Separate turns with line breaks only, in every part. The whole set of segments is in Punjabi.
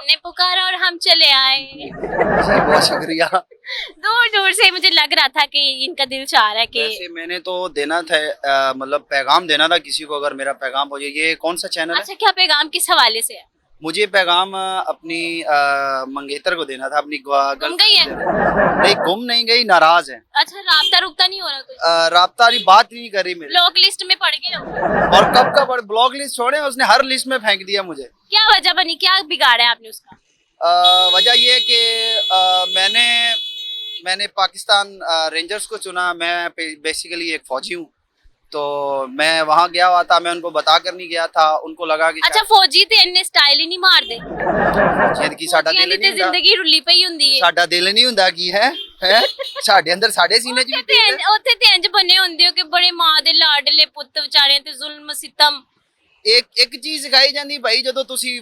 आपने पुकारा और हम चले आए।
जी बहुत शुक्रिया।
दूर दूर से मुझे लग रहा था कि इनका दिल चाह रहा है कि
वैसे मैंने तो देना था मतलब पैगाम देना था किसी को, अगर मेरा पैगाम हो जाए। ये कौन सा चैनल है?
अच्छा, क्या पैगाम किस हवाले से है?
मुझे पैगाम अपनी मंगेतर को देना था, अपनी
गुम
गर्लफ्रेंड
गई है?
को देना था। नहीं गुम नहीं गई, नाराज है।
अच्छा, राब्ता रुकता नहीं हो रहा कुछ?
राब्ता वाली बात ही नहीं कर रही मेरे।
ब्लॉक लिस्ट में पड़ गए हो?
और कब का ब्लॉक लिस्ट छोड़े, उसने हर लिस्ट में फेंक दिया मुझे।
क्या वजह बनी, क्या बिगाड़ा है आपने उसका?
वजह ये है कि मैंने पाकिस्तान रेंजर्स को चुना। मैं बेसिकली एक फौजी हूँ, तो मैं वहाँ गया हुआ था। मैं उनको बता कर नहीं गया था, उनको लगा कि
अच्छा, फौजी ते इन्ने स्टाइल ही नहीं मारदे।
शायद कि साਡਾ
फौजियां
दिल
दी ते
नहीं ਹੁੰਦਾ,
जिंदगी रुली पई हुंदी है।
ਸਾਡਾ ਦਿਲ ਨਹੀਂ ਹੁੰਦਾ ਕੀ ਹੈ ਸਾਡੇ ਅੰਦਰ ਸਾਡੇ ਸੀਨੇ 'ਚ ਵੀ ਦਿਲ ਹੈ।
ਉੱਥੇ ਤੇ ਇੰਜ ਬਣੇ ਹੁੰਦੇ ਹੋ ਕਿ ਬੜੇ ਮਾਂ ਦੇ ਲਾਡਲੇ ਪੁੱਤ ਵਿਚਾਰਿਆਂ ਤੇ ਜ਼ੁਲਮ ਸਿਤਮ।
ਇੱਕ ਚੀਜ਼ ਸਿਖਾਈ ਜਾਂਦੀ ਭਾਈ, ਜਦੋਂ ਤੁਸੀਂ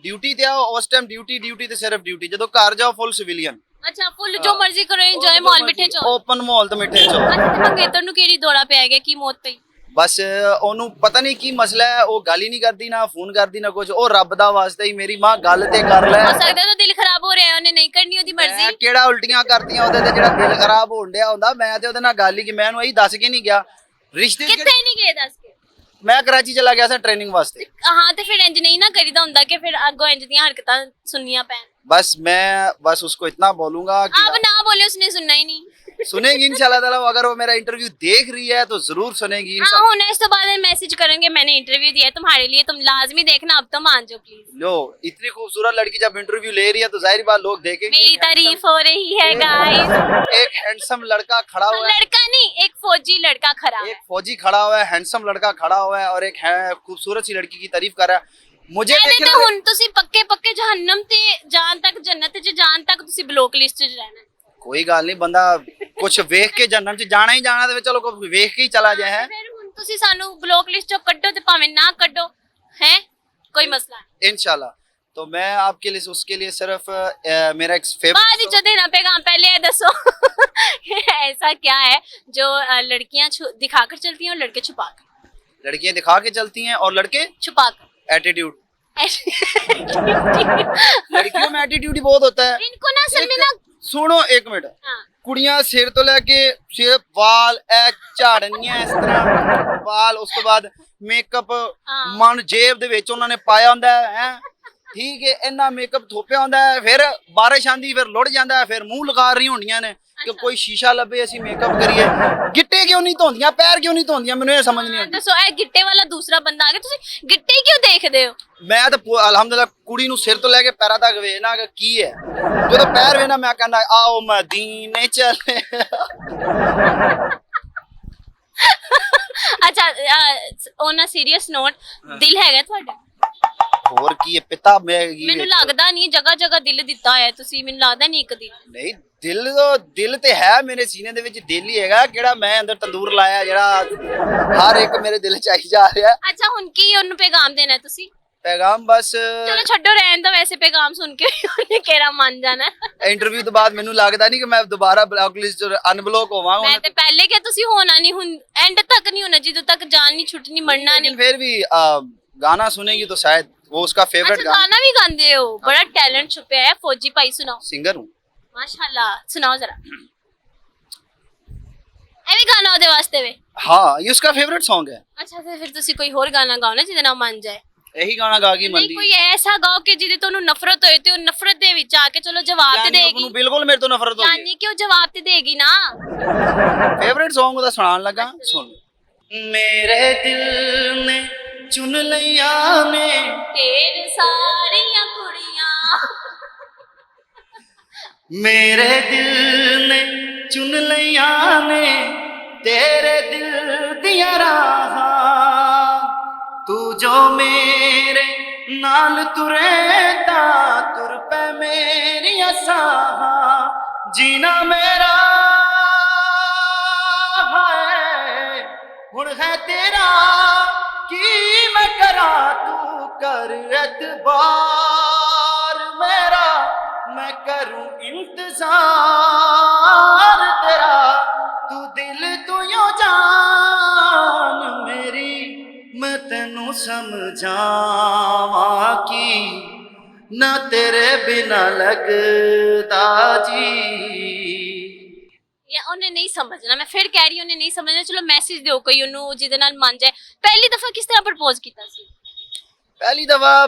ਡਿਊਟੀ ਤੇ ਆਓ ਉਸ ਟਾਈਮ ਡਿਊਟੀ ਤੇ ਸਿਰਫ ਡਿਊਟੀ, ਜਦੋਂ ਘਰ ਜਾਓ ਫੁੱਲ ਸਿਵਿਲੀਅਨ।
ਅੱਛਾ, ਫੁੱਲ ਜੋ ਮਰਜ਼ੀ ਕਰੋ, ਇੰਜੋਏ ਮਾਲ ਮਿੱਠੇ ਚੋ।
ਓਪਨ ਮਾਹੌਲ ਤੇ ਮਿੱਠੇ ਚੋ।
ਅੱਛਾ, ਤੇ ਮੰਗੇਤਰ ਨੂੰ ਕਿਹੜੀ ਦੌੜਾ ਪੈ ਗਿਆ, ਕੀ ਮੌਤ ਪਈ?
ਬਸ ਉਹਨੂੰ ਪਤਾ ਨਹੀਂ ਕੀ ਮਸਲਾ ਹੈ, ਉਹ ਗੱਲ ਹੀ ਨਹੀਂ ਕਰਦੀ, ਨਾ ਫੋਨ ਕਰਦੀ ਨਾ ਕੁਝ। ਉਹ ਰੱਬ ਦਾ ਵਾਸਤਾ ਹੀ ਮੇਰੀ ਮਾਂ ਗੱਲ ਤੇ ਕਰ ਲੈ।
ਹੋ ਸਕਦਾ ਤਾਂ ਦਿਲ ਖਰਾਬ ਹੋ ਰਿਹਾ, ਉਹਨੇ ਨਹੀਂ ਕਰਨੀ ਉਹਦੀ
ਮੈਂ
ਮਰਜ਼ੀ।
ਕਿਹੜਾ ਉਲਟੀਆਂ ਕਰਤੀਆਂ ਉਹਦੇ ਤੇ ਜਿਹੜਾ ਦਿਲ ਖਰਾਬ ਹੋਣ ਡਿਆ ਹੁੰਦਾ। ਮੈਂ ਤੇ ਉਹਦੇ ਨਾਲ ਗੱਲ ਹੀ ਕਿ ਮੈਂ ਉਹਨੂੰ ਇਹੀ ਦੱਸ ਕੇ ਨਹੀਂ ਗਿਆ। ਰਿਸ਼ਤੇ
ਕਿੱਥੇ ਨਹੀਂ ਗਏ ਦੱਸ ਕੇ?
ਮੈਂ ਕਰਾਚੀ ਚਲਾ ਗਿਆ ਸੀ ਟ੍ਰੇਨਿੰਗ ਵਾਸਤੇ।
ਹਾਂ, ਤੇ ਫਿਰ ਇੰਜ ਨਹੀਂ ਨਾ ਕਰੀਦਾ ਹੁੰਦਾ ਕਿ ਫਿਰ ਅੱਗੋਂ ਇੰਜ ਦੀਆਂ ਹਰਕਤਾਂ ਸੁਣਨੀਆਂ ਪੈਣ।
बस उसको इतना बोलूंगा कि
आप ना बोले, उसने सुनना ही नहीं।
सुनेगी इंशाल्लाह ताला। अगर वो मेरा इंटरव्यू देख रही है तो जरूर सुनेगी
हाँ, होने इस तो बाद मैसेज करेंगे, मैंने इंटरव्यू दिया है तुम्हारे लिए, तुम लाजमी देखना, अब तो मान जाओ प्लीज।
लो इतनी खूबसूरत लड़की जब इंटरव्यू ले रही है तो जाहिर बात लोग देखेंगे।
मेरी तारीफ हो रही है गाइस।
एक हैंडसम लड़का खड़ा हुआ है,
लड़का नहीं, एक फौजी लड़का खड़ा है।
एक फौजी खड़ा हुआ है, हैंडसम लड़का खड़ा हुआ है और एक खूबसूरत सी लड़की की तारीफ कर रहा है। मुझे
ਇਹਦੇ
देखना
ਤਾਂ ਹੁਣ ਤੁਸੀਂ ਪੱਕੇ ਜਹੰਨਮ ਤੇ ਜਾਣ ਤੱਕ, ਜੰਨਤ ਚ ਜਾਣ ਤੱਕ ਤੁਸੀਂ ਬਲੌਕ ਲਿਸਟ ਚ ਰਹਿਣਾ।
कोई गल नहीं, बंदा कुछ वेख के जन्नत च जाना ही जाना, तो चलो कोई वेख के ही चला जाए है।
ਫਿਰ ਹੁਣ ਤੁਸੀਂ ਸਾਨੂੰ ਬਲੌਕ ਲਿਸਟ ਚੋਂ ਕੱਢੋ ਤੇ ਭਾਵੇਂ ਨਾ ਕੱਢੋ, ਹੈ ਕੋਈ ਮਸਲਾ ਨਹੀਂ।
इंशाल्लाह। तो मैं आपके लिए उसके लिए सिर्फ मेरा एक फेवरेट
बाद ही जो देना पैगाम, पहले ये दसो ऐसा क्या है जो लड़कियां दिखाकर चलती हैं और लड़के छुपा कर?
लड़कियां दिखा के चलती हैं और लड़के
छुपा कर।
एटीट्यूड। लड़कियों में एटीट्यूड ही बहुत होता है।
इनको ना असल में ना,
सुनो एक मिनट,
हाँ,
कुड़ियां सिर तो लेके सिर वाल झाड़नियां इस तरह वाल, उसके बाद मेकअप
हाँ।
मन जेब दे विच उन्होंने पाया हुंदा है, ठीक है। इन्ना मेकअप थोपिया हुंदा है, फिर बारिश आंदी फिर लुढ़ जांदा है, फिर मुंह लगा रही होंदियां ने कि कोई शीशा लभे असीं मेकअप करिए। गिट्टे क्यों नहीं धोंदियां, पैर क्यों नहीं धोंदियां, मैनूं ये समझ नहीं आती।
दसो, ए गिट्टे वाला दूसरा बंदा आ गया, तुसी गिट्टे क्यों देखदे हो?
मैं तो अलहमदुलिल्लाह कुड़ी नूं सिर तो लेके पैरां तक वेखना कि की है। ਜਦੋਂ ਪੈਰ ਵੇਖਣਾ ਮੈਂ ਕਹਿੰਦਾ ਆਓ ਮਦੀਨੇ ਚੱਲੇ।
अच्छा, ऑन अ सीरियस नोट, दिल हैगा ਤੁਹਾਡਾ?
ਹੋਰ ਕੀ ਹੈ ਪਿਤਾ ਮੈਂ
ਮੈਨੂੰ ਲੱਗਦਾ ਨਹੀਂ, ਜਗ੍ਹਾ ਜਗ੍ਹਾ ਦਿਲ ਦਿੱਤਾ ਹੋਇਆ ਤੁਸੀਂ, ਮੈਨੂੰ ਲੱਗਦਾ ਨਹੀਂ ਇੱਕ ਦਿਲ।
ਨਹੀਂ ਦਿਲ ਤੇ ਹੈ ਮੇਰੇ ਸੀਨੇ ਦੇ ਵਿੱਚ, ਦਿਲ ਹੀ ਹੈਗਾ। ਕਿਹੜਾ ਮੈਂ ਅੰਦਰ ਤੰਦੂਰ ਲਾਇਆ ਜਿਹੜਾ ਹਰ ਇੱਕ ਮੇਰੇ ਦਿਲ ਚ ਆਈ ਜਾ ਰਿਹਾ।
ਅੱਛਾ, ਹੁਣ ਕੀ ਉਹਨੂੰ ਪੈਗਾਮ ਦੇਣਾ ਤੁਸੀਂ?
ਪੈਗਾਮ ਬਸ
ਚਲੋ ਛੱਡੋ, ਰਹਿਣ ਦਾ। ਵੈਸੇ ਪੈਗਾਮ ਸੁਣ ਕੇ ਉਹਨੇ ਕਿਹੜਾ ਮੰਨ ਜਾਣਾ।
ਇੰਟਰਵਿਊ ਤੋਂ ਬਾਅਦ ਮੈਨੂੰ ਲੱਗਦਾ ਨਹੀਂ ਕਿ ਮੈਂ ਦੁਬਾਰਾ ਬਲੌਕ ਲਿਸਟ ਅਨਬਲੌਕ ਹੋਵਾਂਗਾ।
ਮੈਂ ਤੇ ਪਹਿਲੇ ਕਿ ਤੁਸੀਂ ਹੋਣਾ ਨਹੀਂ, ਹੁਣ ਐਂਡ ਤੱਕ ਨਹੀਂ ਹੋਣਾ, ਜਦੋਂ ਤੱਕ ਜਾਨ ਨਹੀਂ ਛੁੱਟਣੀ, ਮਰਨਾ ਨਹੀਂ।
फिर भी गाना सुनेगी तो शायद वो उसका फेवरेट
अच्छा, गाना भी गाते हो? बड़ा टैलेंट छुपा है। फौजी भाई सुनाओ।
सिंगर हूँ।
माशाल्लाह, सुनाओ जरा। ਐਵੇਂ ਗਾਣਾ ਉਹਦੇ ਵਾਸਤੇ ਵੇ।
हाँ ये उसका फेवरेट सॉन्ग है।
ਅੱਛਾ, ਤੇ ਫਿਰ ਤੁਸੀਂ ਕੋਈ ਹੋਰ ਗਾਣਾ ਗਾਓ ਨਾ ਜਿਹਦੇ ਨਾਲ ਮੰਨ ਜਾਏ।
यही गाना गा के
ਨਹੀਂ,
मंदी
ਕੋਈ ਐਸਾ ਗਾਓ ਕਿ ਜਿਹਦੇ ਤੋਂ ਉਹਨੂੰ ਨਫ਼ਰਤ ਹੋਏ ਤੇ ਉਹ ਨਫ਼ਰਤ ਦੇ ਵਿੱਚ ਆ ਕੇ ਚਲੋ ਜਵਾਬ ਤੇ ਦੇਗੀ।
बिल्कुल मेरे तो नफरत हो गई।
ਯਾਨੀ ਕਿ ਉਹ ਜਵਾਬ ਤੇ ਦੇਗੀ ਨਾ।
फेवरेट सॉन्ग ਉਹਦਾ ਸੁਣਾਉਣ ਲੱਗਾ, ਸੁਣ। ਮੇਰੇ ਦਿਲ ਨੇ ਚੁਣ ਲਿਆ ਨੇ
ਢੇਰ ਸਾਰੀਆਂ ਕੁੜੀਆਂ।
ਮੇਰੇ ਦਿਲ ਨੇ ਚੁਣ ਲਿਆ ਨੇ ਤੇਰੇ ਦਿਲ ਦੀਆਂ ਰਾਹਾਂ। ਤੂੰ ਜੋ ਮੇਰੇ ਨਾਲ ਤੁਰੇ ਤਾਂ ਤੁਰ ਪੈ ਮੇਰੀਆਂ ਸਾਹਾਂ। ਜੀਣਾ ਮੇਰਾ ਹੈ ਹੁਣ ਹੈ ਤੇਰਾ, ਕੀ ਮੈਂ ਕਰਾਂ ਤੂੰ ਕਰ ਐਤਬਾਰ ਮੇਰਾ। मैं करूं इंतजार तेरा, तू दिल तू यो जान मेरी। मैं तेनू समझावा की ना तेरे बिना लगता जी।
या ਉਹਨੇ ਨਹੀਂ ਸਮਝਣਾ, ਮੈਂ ਫਿਰ ਕਹਿ ਰਹੀ ਉਹਨੇ ਨਹੀਂ ਸਮਝਣਾ। ਚਲੋ ਮੈਸੇਜ ਦਿਓ ਕੋਈ ਉਹਨੂੰ ਜਿਹਦੇ ਨਾਲ ਮੰਨ ਜਾਏ। ਪਹਿਲੀ ਦਫਾ ਕਿਸ ਤਰ੍ਹਾਂ ਪ੍ਰਪੋਜ਼ ਕੀਤਾ ਸੀ?
ਪਹਿਲੀ ਦਫਾ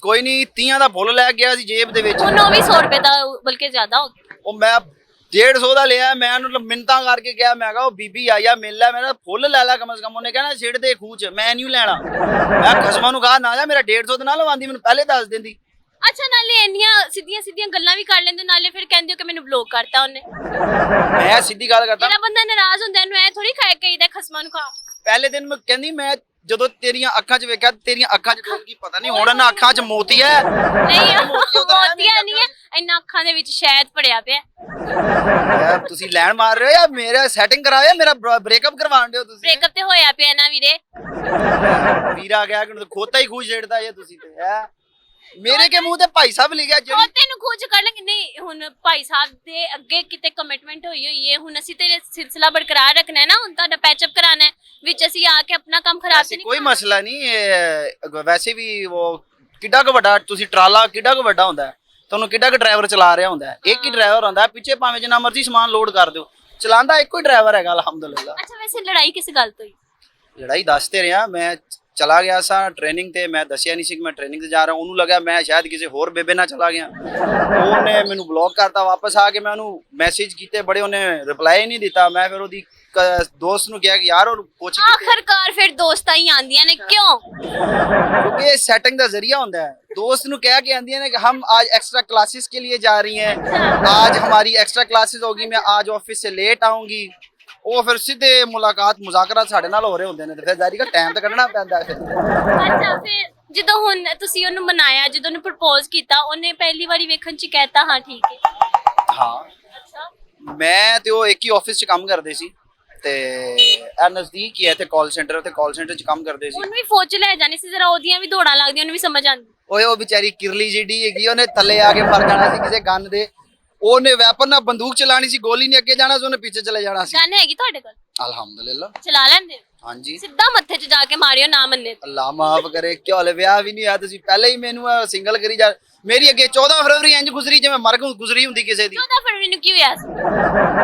ਕੋਈ ਨਹੀਂ, ਤੀਆਂ ਦਾ ਫੁੱਲ ਲੈ ਗਿਆ ਸੀ ਜੇਬ ਦੇ ਵਿੱਚ।
ਉਹਨੂੰ ਵੀ 100 ਰੁਪਏ ਦਾ ਬਲਕਿ ਜ਼ਿਆਦਾ ਹੋ ਗਿਆ।
ਉਹ ਮੈਂ 150 ਦਾ ਲਿਆ, ਮੈਂ ਉਹਨੂੰ ਮਿੰਤਾਂ ਕਰਕੇ ਕਿਹਾ, ਮੈਂ ਕਿਹਾ ਉਹ ਬੀਬੀ ਆਈ ਆ ਮਿਲ ਲੈ, ਮੇਰਾ ਫੁੱਲ ਲੈ ਲੈ ਕਮ ਸੇ ਕਮ। ਉਹਨੇ ਕਹਿਣਾ ਛਿੜ ਦੇ ਖੂਹ ਚ, ਮੈਂ ਨਹੀਂ ਲੈਣਾ। ਮੈਂ ਖਸਮਾਂ ਨੂੰ ਕਹਾ ਨਾ ਜਾ, ਮੇਰਾ 150 ਦੇ ਨਾਲ ਲਵਾਂਦੀ, ਮੈਨੂੰ ਪਹਿਲੇ ਦੱਸ ਦਿੰਦੀ।
ਅੱਛਾ, ਨਾਲੇ ਇੰਨੀਆਂ ਸਿੱਧੀਆਂ ਸਿੱਧੀਆਂ ਗੱਲਾਂ ਵੀ ਕਰ ਲੈਂਦੇ, ਨਾਲੇ ਫਿਰ ਕਹਿੰਦੇ ਹੋ ਕਿ ਮੈਨੂੰ ਬਲੌਕ ਕਰਤਾ ਉਹਨੇ।
ਮੈਂ ਸਿੱਧੀ ਗੱਲ ਕਰਦਾ,
ਜਿਹੜਾ ਬੰਦਾ ਨਾਰਾਜ਼ ਹੁੰਦਾ ਇਹਨੂੰ ਐ ਥੋੜੀ ਖਾਏ ਕਹੀਦਾ ਖਸਮਾਂ ਨੂੰ ਖਾ।
ਪਹਿਲੇ ਦਿਨ ਮੈਂ ਕਹਿੰਦੀ, ਮੈਂ ਜਦੋਂ ਤੇਰੀਆਂ ਅੱਖਾਂ 'ਚ ਵੇਖਿਆ, ਤੇਰੀਆਂ ਅੱਖਾਂ 'ਚ ਕੀ ਪਤਾ ਨਹੀਂ ਹੁਣ ਨਾ ਅੱਖਾਂ 'ਚ ਮੋਤੀ ਹੈ।
ਨਹੀਂ
ਮੋਤੀ ਉਧਰ ਹੈ
ਮੋਤੀਆਂ ਨਹੀਂ ਹੈ, ਇੰਨਾ ਅੱਖਾਂ ਦੇ ਵਿੱਚ ਸ਼ਹਿਦ ਪੜਿਆ ਪਿਆ।
ਯਾਰ ਤੁਸੀਂ ਲੈਣ ਮਾਰ ਰਹੇ ਹੋ ਜਾਂ ਮੇਰਾ ਸੈਟਿੰਗ ਕਰਾਇਆ, ਮੇਰਾ ਬ੍ਰੇਕਅਪ ਕਰਵਾਉਣ ਦਿਓ ਤੁਸੀਂ।
ਬ੍ਰੇਕਅਪ ਤੇ ਹੋਇਆ ਪਿਆ ਨਾ ਵੀਰੇ।
ਵੀਰਾ ਗਿਆ ਕਿ ਖੋਤਾ ਹੀ ਖੂਹ ਛੇੜਦਾ ਇਹ ਤੁਸੀਂ ਤੇ ਹੈ। ਮੇਰੇ ਕੇ ਮੂੰਹ ਤੇ ਭਾਈ ਸਾਹਿਬ ਲਿਖਿਆ ਜਿਹੜੀ।
ਉਹ ਤੈਨੂੰ ਖੋਜ ਕਰ ਲੈਂਗੇ। ਨਹੀਂ ਹੁਣ ਭਾਈ ਸਾਹਿਬ ਦੇ ਅੱਗੇ ਕਿਤੇ ਕਮਿਟਮੈਂਟ ਹੋਈ ਹੋਈ ਹੈ, ਹੁਣ ਅਸੀਂ ਤੇਰੇ ਸਿਲਸਿਲਾ ਬਰਕਰਾਰ ਰੱਖਣਾ ਹੈ ਨਾ, ਹੁਣ ਤੁਹਾਡਾ ਪੈਚਅਪ ਕਰਾਣਾ ਹੈ ਵਿੱਚ। ਅਸੀਂ ਆ ਕੇ ਆਪਣਾ ਕੰਮ ਖਰਾਬ ਤੇ ਨਹੀਂ
ਕੋਈ ਮਸਲਾ ਨਹੀਂ। ਵੈਸੇ ਵੀ ਉਹ ਕਿੱਡਾ ਕੁ ਵੱਡਾ ਤੁਸੀਂ ਟਰਾਲਾ ਕਿੱਡਾ ਕੁ ਵੱਡਾ ਹੁੰਦਾ ਹੈ, ਤੁਹਾਨੂੰ ਕਿੱਡਾ ਕੁ ਡਰਾਈਵਰ ਚਲਾ ਰਿਹਾ ਹੁੰਦਾ ਹੈ। ਇੱਕ ਹੀ ਡਰਾਈਵਰ ਹੁੰਦਾ ਹੈ, ਪਿੱਛੇ ਭਾਵੇਂ ਜਿੰਨਾ ਮਰਜ਼ੀ ਸਮਾਨ ਲੋਡ ਕਰ ਦਿਓ, ਚਲਾਉਂਦਾ ਇੱਕੋ ਹੀ ਡਰਾਈਵਰ ਹੈਗਾ ਅਲਹਮਦੁਲਿਲਾ।
ਅੱਛਾ, ਵੈਸੇ ਲੜਾਈ ਕਿਸ ਗੱਲ ਤੋਂ ਹੋਈ?
ਲੜਾਈ ਦੱਸਦੇ ਰਿਹਾ, ਮੈਂ ਚਲਾ ਗਿਆ ਸਾਂ ਟ੍ਰੇਨਿੰਗ ਤੇ, ਮੈਂ ਦੱਸਿਆ ਨਹੀਂ ਸੀ ਕਿ ਮੈਂ ਟ੍ਰੇਨਿੰਗ ਤੇ ਜਾ ਰਿਹਾ। ਉਹਨੂੰ ਲੱਗਾ ਮੈਂ ਸ਼ਾਇਦ ਕਿਸੇ ਹੋਰ ਬੇਬੇ ਨਾਲ ਚਲਾ ਗਿਆ, ਉਹਨੇ ਮੈਨੂੰ ਬਲੌਕ ਕਰਤਾ। ਵਾਪਸ ਆ ਕੇ ਮੈਂ ਉਹਨੂੰ ਮੈਸੇਜ ਕੀਤੇ ਬੜੇ, ਉਹਨੇ ਰਿਪਲਾਈ ਨਹੀਂ ਦਿੱਤਾ। ਮੈਂ ਫਿਰ ਉਹਦੀ ਦੋਸਤ ਨੂੰ ਕਿਹਾ ਕਿ ਯਾਰ ਉਹਨੂੰ ਪੁੱਛ।
ਆਖਰਕਾਰ ਫਿਰ ਦੋਸਤਾਂ ਹੀ ਆਂਦੀਆਂ ਨੇ, ਕਿਉਂ?
क्योंकि ये सेटिंग का जरिया होता है। दोस्त नु कह के आंदियां ने कि हम आज एक्स्ट्रा क्लासेस के लिए जा रही हैं, आज हमारी एक्स्ट्रा क्लासेस होगी, मैं आज ऑफिस से लेट आऊंगी। वो फिर सीधे मुलाकात मुज़ाकरा साडे नाल हो रहे होंदे ने, ते फिर जारी का टाइम तो कढना पैंदा है।
ਅੱਛਾ, ਫਿਰ ਜਦੋਂ ਹੁਣ ਤੁਸੀਂ ਉਹਨੂੰ ਮਨਾਇਆ, ਜਦੋਂ ਉਹਨੂੰ ਪ੍ਰਪੋਜ਼ ਕੀਤਾ, ਉਹਨੇ ਪਹਿਲੀ ਵਾਰੀ ਵੇਖਣ ਚ ਕਹਿਤਾ ਹਾਂ ਠੀਕ ਹੈ?
ਹਾਂ,
ਅੱਛਾ,
ਮੈਂ ਤੇ ਉਹ ਇੱਕ ਹੀ ਆਫਿਸ 'ਚ ਕੰਮ ਕਰਦੇ ਸੀ ਤੇ ਇਹ ਨਜ਼ਦੀਕ ਹੀ ਹੈ ਤੇ ਕਾਲ ਸੈਂਟਰ, ਤੇ ਕਾਲ ਸੈਂਟਰ 'ਚ ਕੰਮ ਕਰਦੇ ਸੀ।
ਉਹਨੂੰ ਵੀ ਫੌਜ ਚ ਲੈ ਜਾਣੀ ਸੀ, ਜਰਾ ਉਹਦੀਆਂ ਵੀ ਦੌੜਾਂ ਲੱਗਦੀਆਂ, ਉਹਨੂੰ ਵੀ ਸਮਝ ਆਉਂਦੀ।
ਓਏ ਉਹ ਵਿਚਾਰੀ ਕਿਰਲੀ ਜਿੱਡੀ ਹੈਗੀ, ਉਹਨੇ ਥੱਲੇ ਆ ਕੇ ਮਰ ਜਾਣਾ ਸੀ ਕਿਸੇ ਗਨ ਦੇ। ਉਹਨੇ ਵੈਪਨ ਨਾਲ ਬੰਦੂਕ ਚਲਾਣੀ ਸੀ, ਗੋਲੀ ਨੇ ਅੱਗੇ ਜਾਣਾ ਸੀ, ਉਹਨੇ ਪਿੱਛੇ ਚਲੇ ਜਾਣਾ ਸੀ।
ਗਨ ਹੈਗੀ ਤੁਹਾਡੇ ਕੋਲ?
ਅਲਹਮਦੁਲਿਲਾ
ਚਲਾ ਲੈਂਦੇ ਹੋ?
ਹਾਂਜੀ।
ਸਿੱਧਾ ਮੱਥੇ 'ਚ ਜਾ ਕੇ ਮਾਰਿਓ ਨਾ ਮੰਨੇ ਤੇ।
ਅੱਲਾ ਮਾਫ ਕਰੇ, ਕਿਉਂ ਹਲੇ ਵਿਆਹ ਵੀ ਨਹੀਂ ਹੋਇਆ, ਤੁਸੀਂ ਪਹਿਲੇ ਹੀ ਮੈਨੂੰ ਸਿੰਗਲ ਕਰੀ ਜਾ। ਮੇਰੀ ਅੱਗੇ 14 ਫਰਵਰੀ ਇੰਜ ਗੁਜ਼ਰੀ ਜਿਵੇਂ ਮਰ ਗੁਜ਼ਰੀ ਹੁੰਦੀ ਕਿਸੇ ਦੀ।
14 ਫਰਵਰੀ ਨੂੰ ਕੀ ਹੋਇਆ ਸੀ?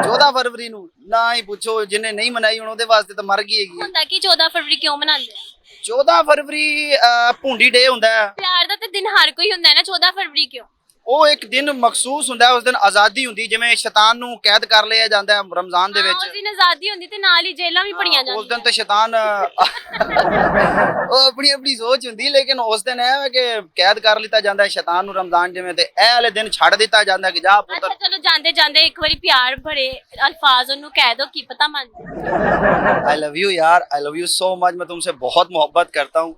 14 ਫਰਵਰੀ ਨੂੰ ਨਾ ਹੀ ਪੁੱਛੋ, ਜਿਹਨੇ ਨਹੀਂ ਮਨਾਈ ਹੁਣ ਉਹਦੇ ਵਾਸਤੇ ਤਾਂ ਮਰ ਗਈ ਹੈਗੀ।
ਹੁੰਦਾ ਕਿ 14 ਫਰਵਰੀ ਕਿਉਂ ਮਨਾਉਂਦੇ ਆ?
14 ਫਰਵਰੀ ਭੁੰਡੀ ਡੇ ਹੁੰਦਾ ਹੈ।
ਪਿਆਰ ਦਾ ਤੇ ਦਿਨ ਹਰ ਕੋਈ ਹੁੰਦਾ ਹੈ ਨਾ, 14 ਫਰਵਰੀ ਕਿਉਂ?
ਉਹ ਇੱਕ ਦਿਨ ਮਖਸੂਸ ਹੁੰਦਾ ਹੈ, ਉਸ ਦਿਨ ਆਜ਼ਾਦੀ ਹੁੰਦੀ, ਜਿਵੇਂ ਸ਼ੈਤਾਨ ਨੂੰ ਕੈਦ ਕਰ ਲਿਆ ਜਾਂਦਾ ਹੈ ਰਮਜ਼ਾਨ ਦੇ
ਹਾਂ,
ਵਿੱਚ।
ਉਸ ਦਿਨ ਆਜ਼ਾਦੀ ਹੁੰਦੀ ਤੇ ਨਾਲ ਹੀ ਜੇਲਾਂ ਵੀ ਪੜੀਆਂ
ਉਸ
ਜਾਂਦੀਆਂ।
ਦਿਨ ਤੇ ਸ਼ੈਤਾਨ ਉਹ ਆਪਣੀ ਆਪਣੀ ਸੋਚ ਹੁੰਦੀ, ਲੇਕਿਨ ਉਸ ਦਿਨ ਇਹ ਹੈ ਕਿ ਕੈਦ ਕਰ ਲਿੱਤਾ ਜਾਂਦਾ ਹੈ ਸ਼ੈਤਾਨ ਨੂੰ ਰਮਜ਼ਾਨ ਜਿਵੇਂ, ਤੇ ਇਹ ਵਾਲੇ ਦਿਨ ਛੱਡ ਦਿੱਤਾ ਜਾਂਦਾ ਕਿ ਜਾ ਪੁੱਤਰ।
ਅੱਛਾ ਚਲੋ, ਜਾਂਦੇ ਜਾਂਦੇ ਇੱਕ ਵਾਰੀ ਪਿਆਰ ਭਰੇ अल्फाज ਉਹਨੂੰ ਕਹਿ ਦੋ, ਕੀ ਪਤਾ ਮੰਨ ਜਾਏ।
आई लव यू यार, I love you so much. मैं तुमसे बहुत मोहब्बत करता हूँ,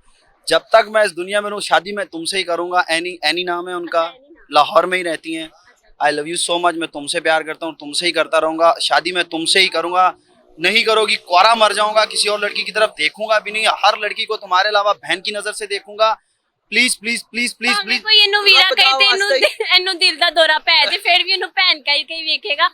जब तक मैं इस दुनिया में रहूँ शादी मैं तुमसे ही करूँगा। एनी एनी नाम है उनका, लाहौर में ही रहती हैं। I love you so much, मैं तुमसे प्यार करता हूँ, तुमसे ही करता रहूँगा, शादी मैं तुमसे ही करूँगा। नहीं करोगी क्वारा मर जाऊँगा, किसी और लड़की की तरफ देखूंगा भी नहीं, हर लड़की को तुम्हारे अलावा बहन की नज़र से देखूंगा। प्लीज प्लीज प्लीज प्लीज
ਭਾਵੇਂ
प्लीज
ਕੋਈ ਇਹਨੂੰ ਵੀਰਾ ਕਹੇ ਤੇ ਇਹਨੂੰ ਦਿਲ ਦਾ ਦੌਰਾ ਪੈ ਜੇ, ਫਿਰ ਵੀ ਇਹਨੂੰ ਭੈਣ ਕਹੀ ਵੇਖੇਗਾ।